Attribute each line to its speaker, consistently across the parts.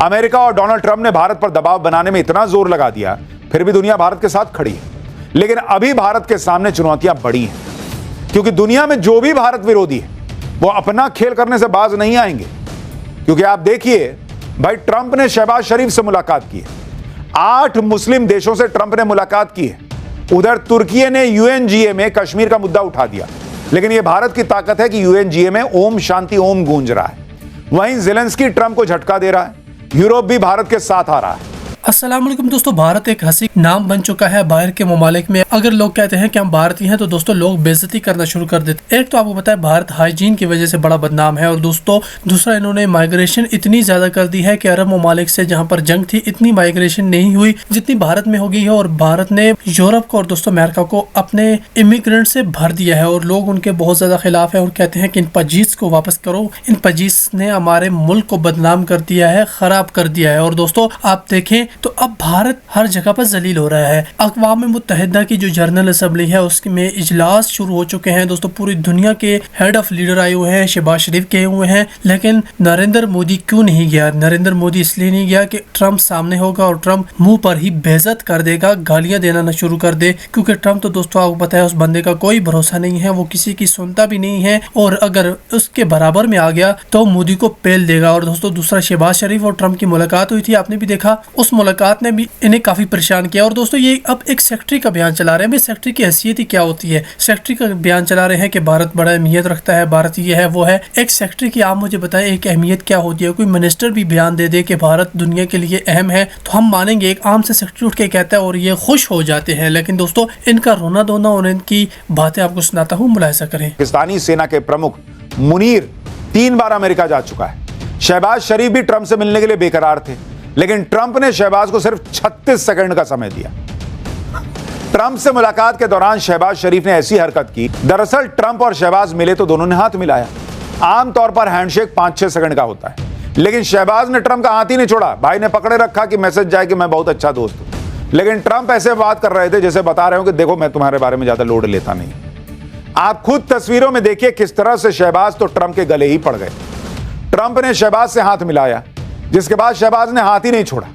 Speaker 1: America और Donald Trump ने भारत पर दबाव बनाने में इतना जोर लगा दिया, फिर भी दुनिया भारत के साथ खड़ी है। लेकिन अभी भारत के सामने चुनौतियां बड़ी हैं, क्योंकि दुनिया में जो भी भारत विरोधी है वो अपना खेल करने से बाज नहीं आएंगे। क्योंकि आप देखिए भाई, ट्रंप ने शहबाज शरीफ से मुलाकात की है, 8 मुस्लिम देशों से ट्रंप ने मुलाकात की है। उधर तुर्की ने यूएनजीए में कश्मीर का मुद्दा उठा दिया, लेकिन यह भारत की ताकत है कि यूएनजीए में ओम शांति ओम गूंज रहा है। वहीं ज़ेलेंस्की ट्रंप को झटका दे रहा है, यूरोप भी भारत के साथ आ रहा है।
Speaker 2: अस्सलाम वालेकुम दोस्तों, भारत एक हंसी नाम बन चुका है बाहर के ममालिक में। अगर लोग कहते हैं कि हम भारतीय हैं तो दोस्तों लोग बेइज्जती करना शुरू कर देते। एक तो आपको पता है भारत हाइजीन की वजह से बड़ा बदनाम है, और दोस्तों दूसरा इन्होंने माइग्रेशन इतनी ज्यादा कर दी है कि अरब ममालिक से जहां पर जंग थी इतनी माइग्रेशन नहीं हुई जितनी भारत में हो गई है। और भारत ने यूरोप को और दोस्तों अमेरिका को अपने इमिग्रेंट से भर दिया है, और लोग उनके बहुत ज्यादा खिलाफ है और कहते हैं कि इन पजीज को वापस करो। इन पजीज ने हमारे मुल्क को बदनाम कर दिया है, खराब कर दिया है। और दोस्तों आप देखें तो अब भारत हर जगह पर जलील हो रहा है। अक़वाम मुत्तहिदा की जो जनरल असेंबली है उसमें इजलास शुरू हो चुके हैं दोस्तों। पूरी दुनिया के हेड ऑफ लीडर आए हुए हैं, शहबाज शरीफ गए हुए हैं, लेकिन नरेंद्र मोदी क्यों नहीं गया? नरेंद्र मोदी इसलिए नहीं गया कि ट्रंप सामने होगा और ट्रंप मुंह पर ही बेइज्जत कर देगा, गालियां देना न शुरू कर दे। क्योंकि ट्रंप तो दोस्तों आपको पता है उस बंदे का कोई भरोसा नहीं है, वो किसी की सुनता भी नहीं है, और अगर उसके बराबर में आ गया तो मोदी को पेल देगा। और दोस्तों दूसरा, शहबाज शरीफ और ट्रंप की मुलाकात हुई थी, आपने भी देखा, उस मुलाकात ने भी इन्हें काफी परेशान किया। और दोस्तों ये अब एक सेक्रेटरी का बयान चला रहे हैं। सेक्रेटरी की हैसियत ही क्या होती है? सेक्रेटरी का बयान चला रहे हैं कि भारत बड़ा अहमियत रखता है, भारत ये है वो है। एक सेक्रेटरी की आप मुझे बताएं एक अहमियत क्या होती है? कोई मिनिस्टर भी बयान दे दे कि भारत दुनिया के लिए अहम है तो हम मानेंगे। एक आम से सेक्रेटरी उठ के कहता है और ये खुश हो जाते हैं। लेकिन दोस्तों इनका रोना धोना और इनकी बातें आपको सुनाता हूँ, मुलाहिजा करें।
Speaker 1: पाकिस्तानी सेना के प्रमुख मुनीर 3 बार अमेरिका जा चुका है। शहबाज शरीफ भी ट्रंप से मिलने के लिए बेकरार थे, लेकिन ट्रंप ने शहबाज को सिर्फ 36 सेकंड का समय दिया। ट्रंप से मुलाकात के दौरान शहबाज शरीफ ने ऐसी हरकत की, दरअसल ट्रंप और शहबाज मिले तो दोनों ने हाथ मिलाया। आमतौर पर हैंडशेक 5-6 सेकंड का होता है, लेकिन शहबाज ने ट्रंप का हाथ ही नहीं छोड़ा। भाई ने पकड़े रखा कि मैसेज जाए कि मैं बहुत अच्छा दोस्त हूं। लेकिन ट्रंप ऐसे बात कर रहे थे जैसे बता रहे हो कि देखो मैं तुम्हारे बारे में ज्यादा लोड लेता नहीं। आप खुद तस्वीरों में देखिए किस तरह से शहबाज तो ट्रंप के गले ही पड़ गए। ट्रंप ने शहबाज से हाथ मिलाया, जिसके बाद शहबाज ने हाथ ही नहीं छोड़ा।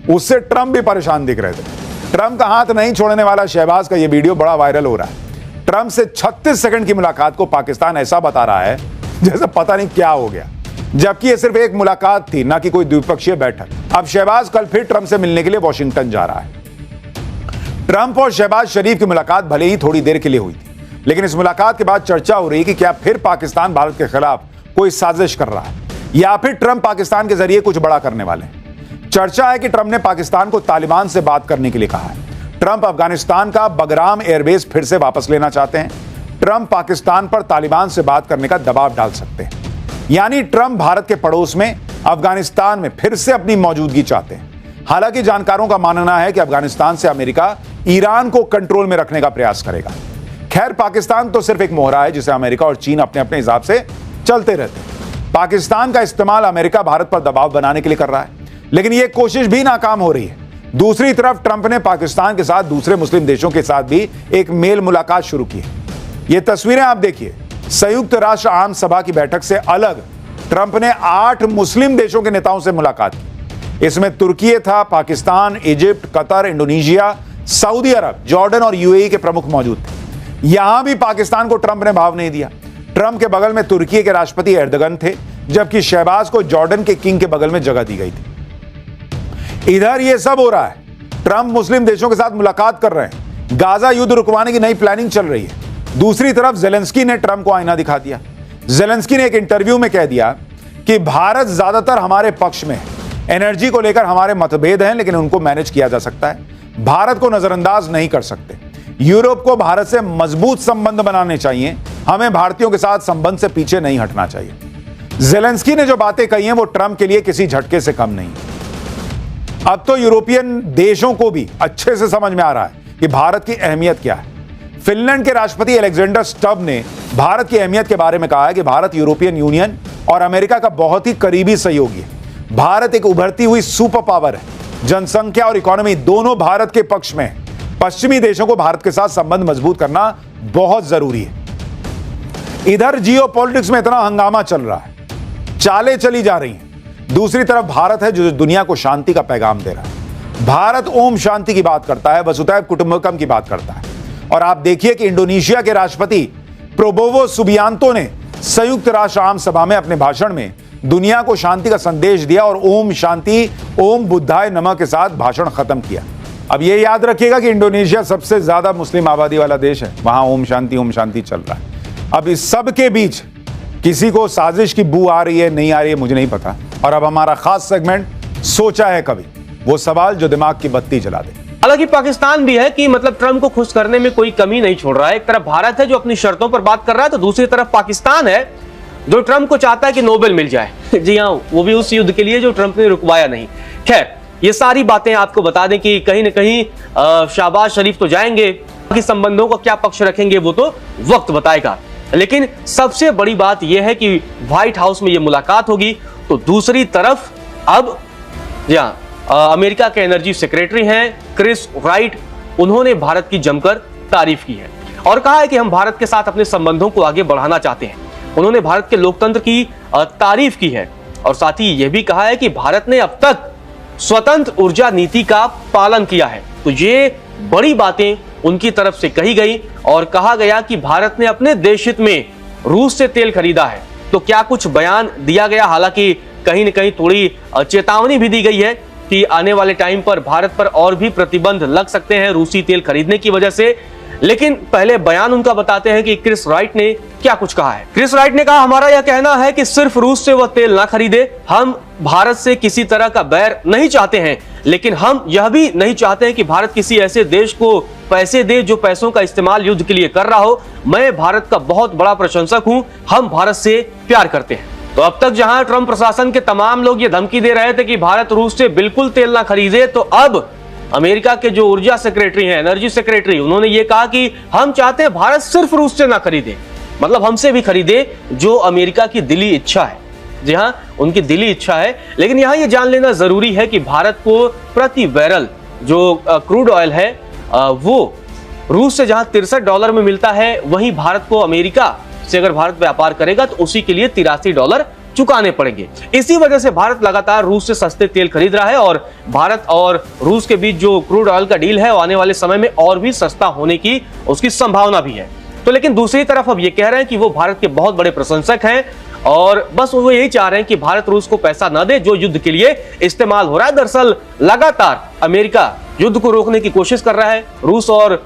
Speaker 1: उससे ट्रंप भी परेशान दिख रहे थे। ट्रंप का हाथ नहीं छोड़ने वाला शहबाज का यह वीडियो बड़ा वायरल हो रहा है। ट्रंप से 36 सेकंड की मुलाकात को पाकिस्तान ऐसा बता रहा है जैसे पता नहीं क्या हो गया, जबकि यह सिर्फ एक मुलाकात थी, ना कि कोई द्विपक्षीय बैठक। अब शहबाज कल फिर ट्रंप से मिलने के लिए वॉशिंगटन जा रहा है। ट्रंप और शहबाज शरीफ की मुलाकात भले ही थोड़ी देर के लिए हुई थी, लेकिन इस मुलाकात के बाद चर्चा हो रही कि क्या फिर पाकिस्तान भारत के खिलाफ कोई साजिश कर रहा है, या फिर ट्रंप पाकिस्तान के जरिए कुछ बड़ा करने वाले हैं। चर्चा है कि ट्रंप ने पाकिस्तान को तालिबान से बात करने के लिए कहा है। ट्रंप अफगानिस्तान का बगराम एयरबेस फिर से वापस लेना चाहते हैं। ट्रंप पाकिस्तान पर तालिबान से बात करने का दबाव डाल सकते हैं। यानी ट्रंप भारत के पड़ोस में अफगानिस्तान में फिर से अपनी मौजूदगी चाहते हैं। हालांकि जानकारों का मानना है कि अफगानिस्तान से अमेरिका ईरान को कंट्रोल में रखने का प्रयास करेगा। खैर, पाकिस्तान तो सिर्फ एक मोहरा है जिसे अमेरिका और चीन अपने अपने हिसाब से चलते रहते हैं। पाकिस्तान का इस्तेमाल अमेरिका भारत पर दबाव बनाने के लिए कर रहा है, लेकिन यह कोशिश भी नाकाम हो रही है। दूसरी तरफ ट्रंप ने पाकिस्तान के साथ दूसरे मुस्लिम देशों के साथ भी एक मेल मुलाकात शुरू की है। ये तस्वीरें आप देखिए। संयुक्त राष्ट्र आम सभा की बैठक से अलग ट्रंप ने 8 मुस्लिम देशों के नेताओं से मुलाकात की। इसमें तुर्की था, Pakistan, Egypt, Qatar, Indonesia, Saudi Arab, Jordan और यूएई के प्रमुख मौजूद थे। यहां भी पाकिस्तान को ट्रंप ने भाव नहीं दिया। ट्रंप के बगल में तुर्की के राष्ट्रपति एर्दोगन थे, जबकि शहबाज को जॉर्डन के किंग के बगल में जगह दी गई थी। इधर यह सब हो रहा है, ट्रंप मुस्लिम देशों के साथ मुलाकात कर रहे हैं, गाजा युद्ध रुकवाने की नई प्लानिंग चल रही है। दूसरी तरफ ज़ेलेंस्की ने ट्रंप को आईना दिखा दिया। ज़ेलेंस्की ने एक इंटरव्यू में कह दिया कि भारत ज्यादातर हमारे पक्ष में है। एनर्जी को लेकर हमारे मतभेद हैं, लेकिन उनको मैनेज किया जा सकता है। भारत को नजरअंदाज नहीं कर सकते। यूरोप को भारत से मजबूत संबंध बनाने चाहिए। हमें भारतीयों के साथ संबंध से पीछे नहीं हटना चाहिए। ज़ेलेंस्की ने जो बातें कही हैं वो ट्रंप के लिए किसी झटके से कम नहीं। अब तो यूरोपियन देशों को भी अच्छे से समझ में आ रहा है कि भारत की अहमियत क्या है। फिनलैंड के राष्ट्रपति अलेक्जेंडर स्टब ने भारत की अहमियत के बारे में कहा है कि भारत यूरोपियन यूनियन और अमेरिका का बहुत ही करीबी सहयोगी है। भारत एक उभरती हुई सुपर पावर है। जनसंख्या और इकोनॉमी दोनों भारत के पक्ष में है। पश्चिमी देशों को भारत के साथ संबंध मजबूत करना बहुत जरूरी है। इधर जियोपॉलिटिक्स में इतना हंगामा चल रहा है, चालें चली जा रही हैं। दूसरी तरफ भारत है जो दुनिया को शांति का पैगाम दे रहा है। भारत ओम शांति की बात करता है, वसुधैव कुटुंबकम की बात करता है। और आप देखिए कि इंडोनेशिया के राष्ट्रपति प्रोबोवो सुबियांतो ने संयुक्त राष्ट्र आम सभा में अपने भाषण में दुनिया को शांति का संदेश दिया और ओम शांति, ओम बुद्धाय नमः के साथ भाषण खत्म किया। अब ये याद रखिएगा कि इंडोनेशिया सबसे ज्यादा मुस्लिम आबादी वाला देश है, वहां ओम शांति चल रहा है। अब इस सब के बीच किसी को साजिश की बू आ रही है, नहीं आ रही है, मुझे नहीं पता। और अब हमारा खास सेगमेंट सोचा है कभी, वो सवाल जो दिमाग की बत्ती जला दे।
Speaker 3: हालांकि पाकिस्तान भी है कि मतलब ट्रंप को खुश करने में कोई कमी नहीं छोड़ रहा है। एक तरफ भारत है जो अपनी शर्तों पर बात कर रहा है, तो दूसरी तरफ पाकिस्तान है जो ट्रंप को चाहता है कि नोबेल मिल जाए। जी हाँ, वो भी उस युद्ध के लिए जो ट्रंप ने रुकवाया नहीं। खैर, ये सारी बातें आपको बता दें कि कहीं ना कहीं शहबाज शरीफ तो जाएंगे, कि संबंधों का क्या पक्ष रखेंगे वो तो वक्त बताएगा। लेकिन सबसे बड़ी बात यह है कि व्हाइट हाउस में ये मुलाकात होगी। तो दूसरी तरफ अब अमेरिका के एनर्जी सेक्रेटरी हैं क्रिस राइट, उन्होंने भारत की जमकर तारीफ की है और कहा है कि हम भारत के साथ अपने संबंधों को आगे बढ़ाना चाहते हैं। उन्होंने भारत के लोकतंत्र की तारीफ की है और साथ ही यह भी कहा है कि भारत ने अब तक स्वतंत्र ऊर्जा नीति का पालन किया है। तो ये बड़ी बातें उनकी तरफ से कही गई और कहा गया कि भारत ने अपने देश हित में रूस से तेल खरीदा है। तो क्या कुछ बयान दिया गया, हालांकि कहीं न कहीं थोड़ी चेतावनी भी दी गई है कि आने वाले टाइम पर भारत पर और भी प्रतिबंध लग सकते हैं रूसी तेल खरीदने की वजह से। लेकिन पहले बयान उनका बताते हैं कि क्रिस राइट ने क्या कुछ कहा है। क्रिस राइट ने कहा, हमारा यह कहना है कि सिर्फ रूस से वह तेल ना खरीदे। हम भारत से किसी तरह का बैर नहीं चाहते हैं, लेकिन हम यह भी नहीं चाहते हैं कि भारत किसी ऐसे देश को पैसे दे जो पैसों का इस्तेमाल युद्ध के लिए कर रहा हो। मैं भारत का बहुत बड़ा प्रशंसक हूं, हम भारत से प्यार करते हैं। तो अब तक जहां ट्रंप प्रशासन के तमाम लोग ये धमकी दे रहे थे कि भारत रूस से बिल्कुल तेल ना खरीदे, तो अब अमेरिका के जो ऊर्जा सेक्रेटरी हैं, एनर्जी सेक्रेटरी, उन्होंने ये कहा कि हम चाहते हैं भारत सिर्फ रूस से ना खरीदे, मतलब हमसे भी खरीदे, जो अमेरिका की दिली इच्छा है। जी हां, उनकी दिली इच्छा है। लेकिन यहां ये जान लेना जरूरी है कि भारत को प्रति बैरल जो क्रूड ऑयल है वो रूस से जहां $63 में मिलता है, वहीं भारत को अमेरिका से अगर भारत व्यापार करेगा तो उसी के लिए $83 चुकाने पड़ेंगे। इसी वजह से भारत लगातार रूस से सस्ते तेल खरीद रहा है और भारत और रूस के बीच जो क्रूड ऑयल का डील है वो आने वाले समय में और भी सस्ता होने की उसकी संभावना भी है। तो लेकिन दूसरी तरफ अब ये कह रहे हैं कि वो भारत के बहुत बड़े प्रशंसक हैं और बस वो यही चाह रहे हैं कि भारत रूस को पैसा न दे जो युद्ध के लिए इस्तेमाल हो रहा है। दरअसल लगातार अमेरिका युद्ध को रोकने की कोशिश कर रहा है। रूस और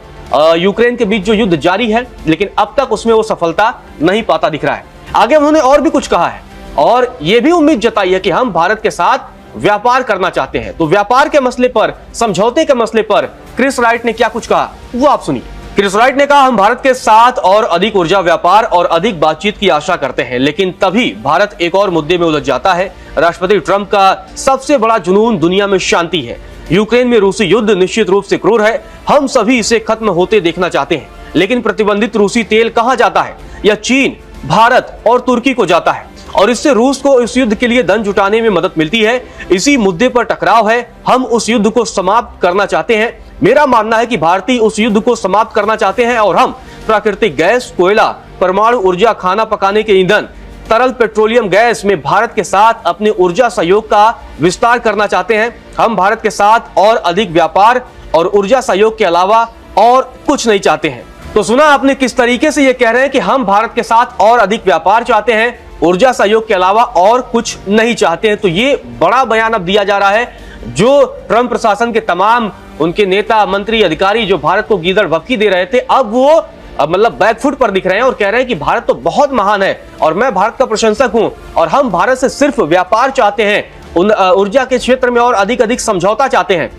Speaker 3: यूक्रेन के बीच जो युद्ध जारी है, लेकिन अब तक उसमें वो सफलता नहीं पाता दिख रहा है। आगे उन्होंने और भी कुछ कहा है और यह भी उम्मीद जताई है कि हम भारत के साथ व्यापार करना चाहते हैं। तो व्यापार के मसले पर, समझौते के मसले पर क्रिस राइट ने क्या कुछ कहा वो आप सुनिए। क्रिस राइट ने कहा, हम भारत के साथ और अधिक ऊर्जा व्यापार और अधिक बातचीत की आशा करते हैं, लेकिन तभी भारत एक और मुद्दे में उलझ जाता है। राष्ट्रपति ट्रंप का सबसे बड़ा जुनून दुनिया में शांति है। यूक्रेन में रूसी युद्ध निश्चित रूप से क्रूर है, हम सभी इसे खत्म होते देखना चाहते हैं, लेकिन प्रतिबंधित रूसी तेल कहां जाता है? यह चीन, भारत और तुर्की को जाता है और इससे रूस को इस युद्ध के लिए धन जुटाने में मदद मिलती है। इसी मुद्दे पर टकराव है, हम उस युद्ध को समाप्त करना चाहते हैं। मेरा मानना है कि भारतीय उस युद्ध को समाप्त करना चाहते हैं और हम प्राकृतिक गैस, कोयला, परमाणु ऊर्जा, खाना पकाने के ईंधन, तरल पेट्रोलियम गैस में भारत के साथ अपने ऊर्जा सहयोग का विस्तार करना चाहते हैं। हम भारत के साथ और अधिक व्यापार और ऊर्जा सहयोग के अलावा और कुछ नहीं चाहते हैं। तो सुना आपने किस तरीके से ये कह रहे हैं कि हम भारत के साथ और अधिक व्यापार चाहते हैं, ऊर्जा सहयोग के अलावा और कुछ नहीं चाहते हैं। तो ये बड़ा बयान अब दिया जा रहा है, जो ट्रंप प्रशासन के तमाम उनके नेता, मंत्री, अधिकारी जो भारत को गीदड़ भभकी दे रहे थे, अब वो मतलब बैकफुट पर दिख रहे हैं और कह रहे हैं कि भारत तो बहुत महान है और मैं भारत का प्रशंसक हूं और हम भारत से सिर्फ व्यापार चाहते हैं, ऊर्जा के क्षेत्र में और अधिक समझौता चाहते हैं।